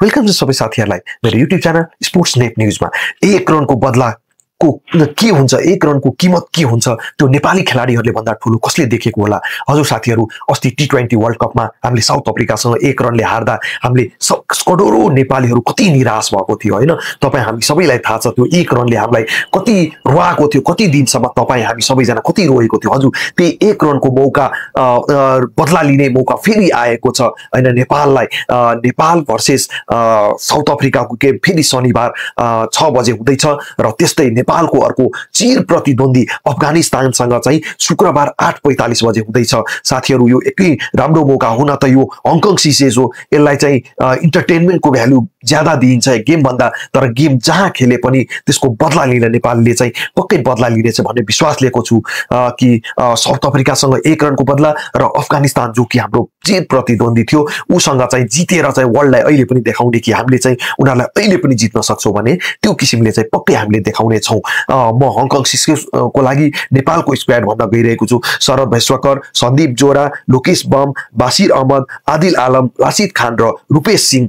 Welcome छ सबै साथीहरुलाई मेरो YouTube च्यानल स्पोर्ट्स नेट न्यूजमा। एक रनको बदला को के हुन्छ, एक रनको कीमत के हुन्छ, त्यो नेपाली खेलाडीहरुले भन्दा ठूलो कसले देखेको होला। हजुर साथीहरु, अस्ति T20 वर्ल्ड कपमा हामीले साउथ अफ्रिकासँग एक रनले हार्दा हामीले करोडौं नेपालीहरु कति निराश भएको थियो हैन। तपाई हामी सबैलाई थाहा छ त्यो एक रनले हामीलाई कति रुवाएको थियो, कति दिनसम्म तपाई हामी सबैजना कति रोएको थियो। हजुर त्यही एक रनको मौका बदला लिने मौका फेरि आएको छ हैन नेपाललाई। नेपाल भर्सेस साउथ अफ्रिकाको गेम फेरि शनिबार 6 बजे हुँदैछ र त्यस्तै नेपालको अर्को चिर प्रतिद्वन्दी अफगानिस्तानसँग चाहिँ शुक्रबार 8:45 बजे हुँदैछ। साथीहरु यो एकै राम्रो मौका हुन त यो हङकङ सिसेज हो, यसलाई चाहिँ इन्टरटेनमेन्टको भ्यालु ज्यादा दिइन्छ गेम भन्दा, तर गेम जहाँ खेले पनि त्यसको बदला लिन नेपालले चाहिँ पक्कै बदला लिनेछ भन्ने विश्वास लिएको छु कि साउथ अफ्रिकासँग एक रनको बदला र अफगानिस्तान जो कि हाम्रो चिर प्रतिद्वन्दी थियो उसँग चाहिँ जितेर चाहिँ वर्ल्डलाई अहिले पनि देखाउने कि हामीले चाहिँ उनीहरुलाई अहिले पनि जित्न सक्छौं भने त्यो किसिमले चाहिँ पक्कै हामीले देखाउने छौं। म हङकङ सिस्को लागि नेपालको स्क्वाड भन्न गइरहेको छु। शरद भैश्वकर, सन्दीप जोरा, लोकेश बम, बासिर अहमद, आदिल आलम, राशिद खान र रुपेश सिंह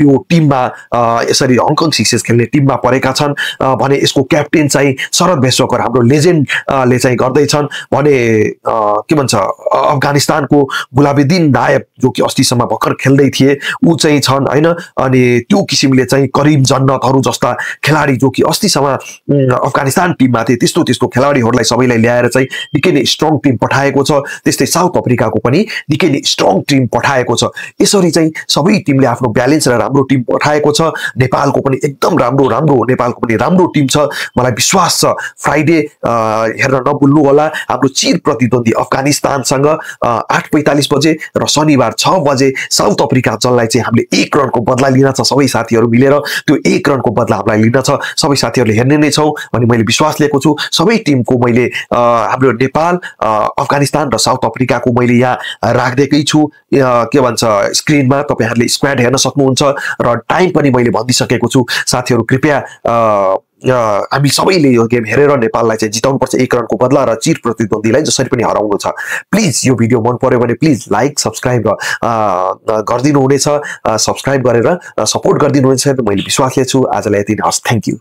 यो टिममा यसरी हङकङ सिक्सेस खेल्ने टिममा परेका छन् भने यसको क्याप्टेन चाहिँ शरद भैश्वकर हाम्रो लेजेन्डले चाहिँ गर्दैछन् भने के भन्छ अफगानिस्तानको गुलाबुद्दिन नायब जो कि अस्तिसम्म भर्खर खेल्दै थिए उ चाहिँ छन् हैन। अनि त्यो किसिमले चाहिँ करिम जन्नतहरु जस्ता खेलाडी जो कि अस्तिसम्म अफगानिस्तान टिममा थिए त्यस्तो खेलाडीहरुलाई सबैलाई ल्याएर चाहिँ निकै नै स्ट्रङ टिम पठाएको छ। त्यस्तै साउथ अफ्रिकाको पनि निकै नै स्ट्रङ टिम पठाएको छ। यसरी चाहिँ सबै टिमले आफ्नो ब्यालेन्स र राम्रो टिम पठाएको छ। नेपालको पनि एकदम राम्रो नेपालको पनि राम्रो टिम छ। मलाई विश्वास छ फ्राइडे हेर्न नभुल्नु होला हाम्रो चिर प्रतिद्वन्दी अफगानिस्तानसँग 8:45 बजे र शनिबार 6 बजे साउथ अफ्रिका दललाई चाहिँ हामीले एक रनको बदला लिन छ। सबै साथीहरु मिलेर त्यो एक रनको बदला हामीलाई लिन छ। सबै साथीहरुले हेर्ने नै छौ अनि मैले विश्वास लिएको छु। सबै टिमको मैले हाम्रो नेपाल, अफगानिस्तान र साउथ अफ्रिकाको मैले यहाँ राख्दैकै छु के भन्छ स्क्रिनमा। तपाईहरुले स्क्वाड हेर्न सक्नुहुन्छ र टाइम पनि मैले भनिसकेको छु। साथीहरु कृपया हामी सबैले यो गेम हेरेर नेपाललाई चाहिँ जिताउनु पर्छ एक रनको बदला र चिर प्रतिद्वन्दीलाई जसरी पनि हराउनु छ। प्लिज यो भिडियो मन पर्यो भने प्लिज लाइक सब्स्क्राइब गरिदिनु हुनेछ। सब्स्क्राइब गरेर सपोर्ट गरिदिनु हुनेछ मैले विश्वास लिएको छु। आजलाई यति नै, हस्, थ्यांक यू।